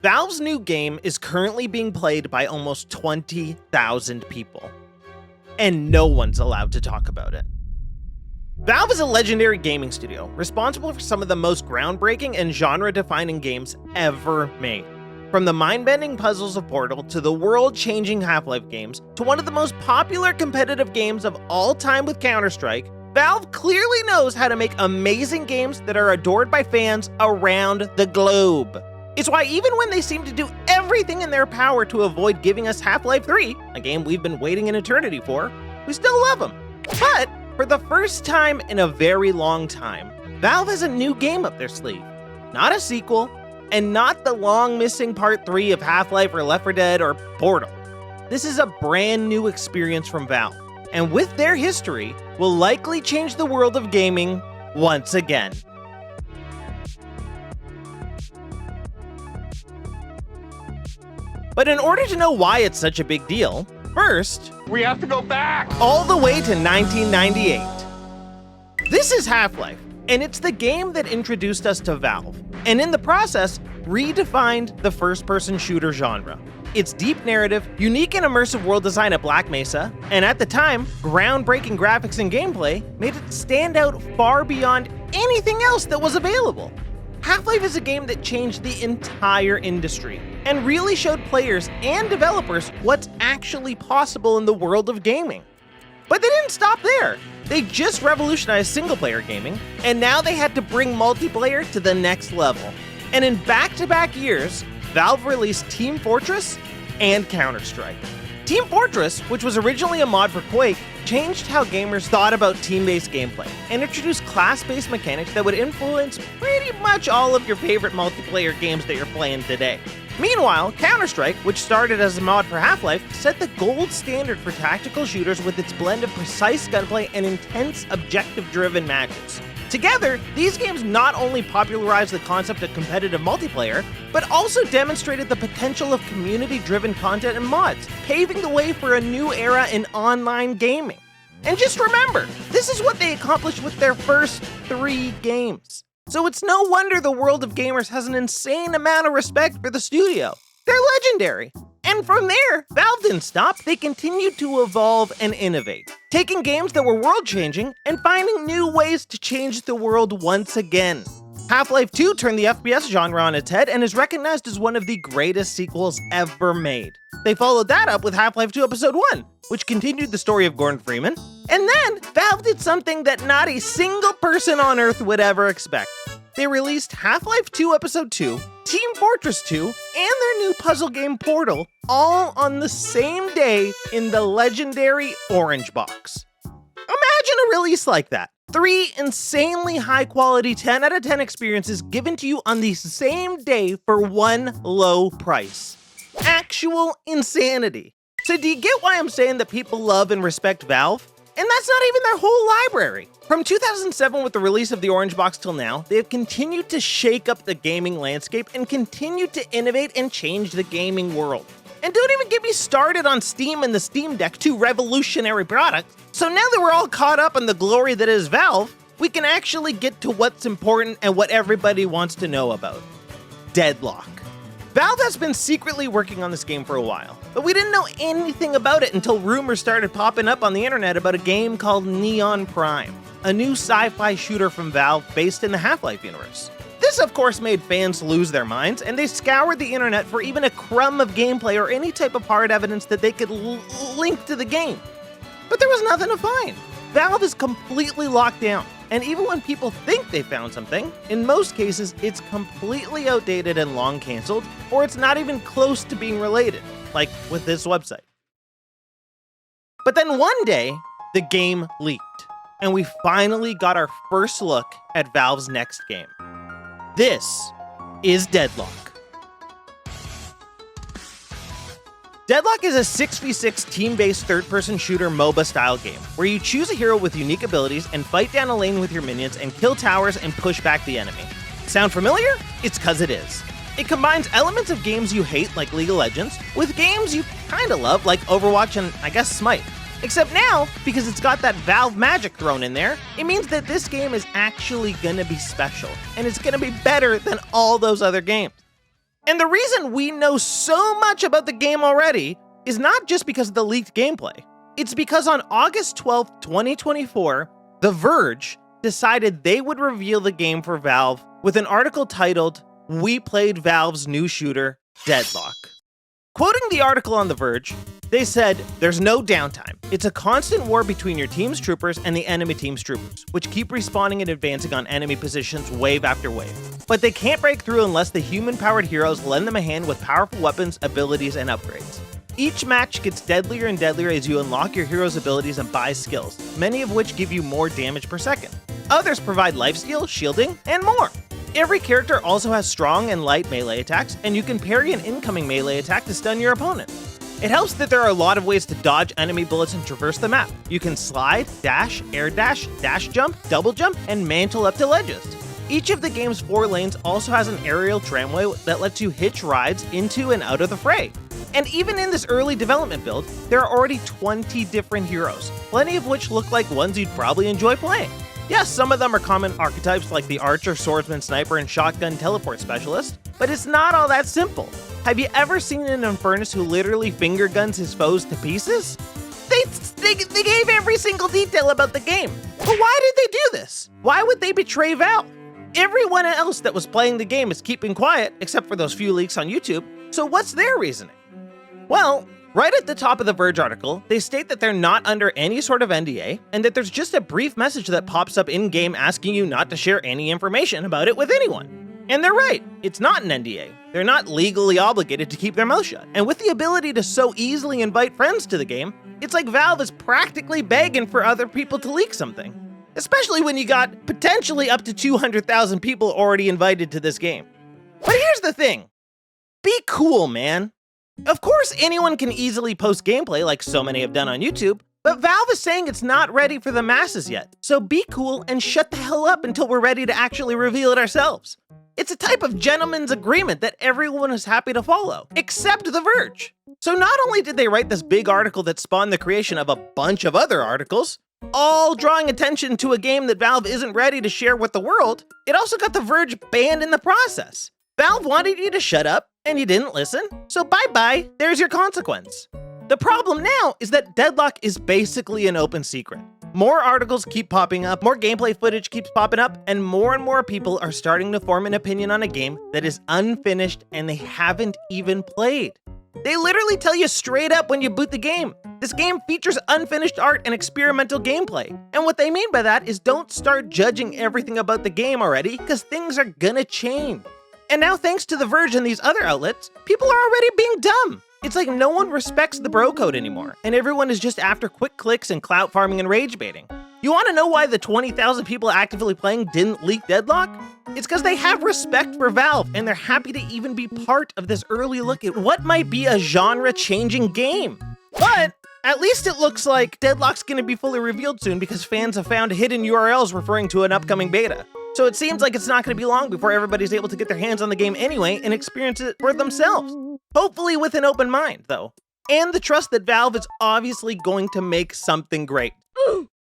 Valve's new game is currently being played by almost 20,000 people, and no one's allowed to talk about it. Valve is a legendary gaming studio, responsible for some of the most groundbreaking and genre-defining games ever made. From the mind-bending puzzles of Portal to the world-changing Half-Life games to one of the most popular competitive games of all time with Counter-Strike, Valve clearly knows how to make amazing games that are adored by fans around the globe. It's why even when they seem to do everything in their power to avoid giving us Half-Life 3, a game we've been waiting an eternity for, we still love them. But for the first time in a very long time, Valve has a new game up their sleeve. Not a sequel, and not the long-missing Part 3 of Half-Life or Left 4 Dead or Portal. This is a brand new experience from Valve, and with their history, will likely change the world of gaming once again. But in order to know why it's such a big deal, first, we have to go back all the way to 1998. This is Half-Life, and it's the game that introduced us to Valve, and in the process, redefined the first-person shooter genre. Its deep narrative, unique and immersive world design at Black Mesa, and at the time, groundbreaking graphics and gameplay made it stand out far beyond anything else that was available. Half-Life is a game that changed the entire industry, and really showed players and developers what's actually possible in the world of gaming. But they didn't stop there. They just revolutionized single-player gaming, and now they had to bring multiplayer to the next level. And in back-to-back years, Valve released Team Fortress and Counter-Strike. Team Fortress, which was originally a mod for Quake, changed how gamers thought about team-based gameplay, and introduced class-based mechanics that would influence pretty much all of your favorite multiplayer games that you're playing today. Meanwhile, Counter-Strike, which started as a mod for Half-Life, set the gold standard for tactical shooters with its blend of precise gunplay and intense objective-driven matches. Together, these games not only popularized the concept of competitive multiplayer, but also demonstrated the potential of community-driven content and mods, paving the way for a new era in online gaming. And just remember, this is what they accomplished with their first 3 games. So it's no wonder the world of gamers has an insane amount of respect for the studio. They're legendary. And from there, Valve didn't stop. They continued to evolve and innovate, taking games that were world-changing and finding new ways to change the world once again. Half-Life 2 turned the FPS genre on its head and is recognized as one of the greatest sequels ever made. They followed that up with Half-Life 2 Episode 1, which continued the story of Gordon Freeman. And then, Valve did something that not a single person on Earth would ever expect. They released Half-Life 2 Episode 2, Team Fortress 2, and their new puzzle game Portal, all on the same day in the legendary Orange Box. Imagine a release like that. 3 insanely high-quality 10 out of 10 experiences given to you on the same day for one low price. Actual insanity. So do you get why I'm saying that people love and respect Valve? And that's not even their whole library. From 2007 with the release of the Orange Box till now, they have continued to shake up the gaming landscape and continued to innovate and change the gaming world. And don't even get me started on Steam and the Steam Deck, 2 revolutionary products. So now that we're all caught up on the glory that is Valve, we can actually get to what's important and what everybody wants to know about. Deadlock. Valve has been secretly working on this game for a while, but we didn't know anything about it until rumors started popping up on the internet about a game called Neon Prime, a new sci-fi shooter from Valve based in the Half-Life universe. This, of course, made fans lose their minds, and they scoured the internet for even a crumb of gameplay or any type of hard evidence that they could link to the game. But there was nothing to find. Valve is completely locked down, and even when people think they found something, in most cases, it's completely outdated and long canceled, or it's not even close to being related, like with this website. But then one day, the game leaked, and we finally got our first look at Valve's next game. This is Deadlock. Deadlock is a 6v6 team-based third-person shooter MOBA-style game, where you choose a hero with unique abilities and fight down a lane with your minions and kill towers and push back the enemy. Sound familiar? It's 'cause it is. It combines elements of games you hate, like League of Legends, with games you kinda love, like Overwatch and, I guess, Smite. Except now, because it's got that Valve magic thrown in there, it means that this game is actually gonna be special, and it's gonna be better than all those other games. And the reason we know so much about the game already is not just because of the leaked gameplay. It's because on August 12th, 2024, The Verge decided they would reveal the game for Valve with an article titled, "We Played Valve's New Shooter, Deadlock." Quoting the article on The Verge, they said, "There's no downtime. It's a constant war between your team's troopers and the enemy team's troopers, which keep respawning and advancing on enemy positions wave after wave. But they can't break through unless the human-powered heroes lend them a hand with powerful weapons, abilities, and upgrades. Each match gets deadlier and deadlier as you unlock your hero's abilities and buy skills, many of which give you more damage per second. Others provide lifesteal, shielding, and more. Every character also has strong and light melee attacks, and you can parry an incoming melee attack to stun your opponent. It helps that there are a lot of ways to dodge enemy bullets and traverse the map. You can slide, dash, air dash, dash jump, double jump, and mantle up to ledges. Each of the game's 4 lanes also has an aerial tramway that lets you hitch rides into and out of the fray. And even in this early development build, there are already 20 different heroes, plenty of which look like ones you'd probably enjoy playing. Yes, some of them are common archetypes like the archer, swordsman, sniper, and shotgun teleport specialist, but it's not all that simple. Have you ever seen an Infernus who literally finger guns his foes to pieces? They gave every single detail about the game. But why did they do this? Why would they betray Valve? Everyone else that was playing the game is keeping quiet, except for those few leaks on YouTube, so what's their reasoning? Well, right at the top of the Verge article, they state that they're not under any sort of NDA, and that there's just a brief message that pops up in-game asking you not to share any information about it with anyone. And they're right, it's not an NDA. They're not legally obligated to keep their mouth shut. And with the ability to so easily invite friends to the game, it's like Valve is practically begging for other people to leak something. Especially when you got potentially up to 200,000 people already invited to this game. But here's the thing. Be cool, man. Of course, anyone can easily post gameplay like so many have done on YouTube, but Valve is saying it's not ready for the masses yet. So be cool and shut the hell up until we're ready to actually reveal it ourselves. It's a type of gentleman's agreement that everyone is happy to follow, except The Verge. So not only did they write this big article that spawned the creation of a bunch of other articles, all drawing attention to a game that Valve isn't ready to share with the world, it also got The Verge banned in the process. Valve wanted you to shut up, and you didn't listen, so bye-bye, there's your consequence. The problem now is that Deadlock is basically an open secret. More articles keep popping up, more gameplay footage keeps popping up, and more people are starting to form an opinion on a game that is unfinished and they haven't even played. They literally tell you straight up when you boot the game. This game features unfinished art and experimental gameplay. And what they mean by that is don't start judging everything about the game already, because things are gonna change. And now thanks to The Verge and these other outlets, people are already being dumb. It's like no one respects the bro code anymore, and everyone is just after quick clicks and clout farming and rage baiting. You want to know why the 20,000 people actively playing didn't leak Deadlock? It's because they have respect for Valve, and they're happy to even be part of this early look at what might be a genre-changing game. But at least it looks like Deadlock's gonna be fully revealed soon because fans have found hidden URLs referring to an upcoming beta. So it seems like it's not going to be long before everybody's able to get their hands on the game anyway and experience it for themselves. Hopefully with an open mind, though. And the trust that Valve is obviously going to make something great.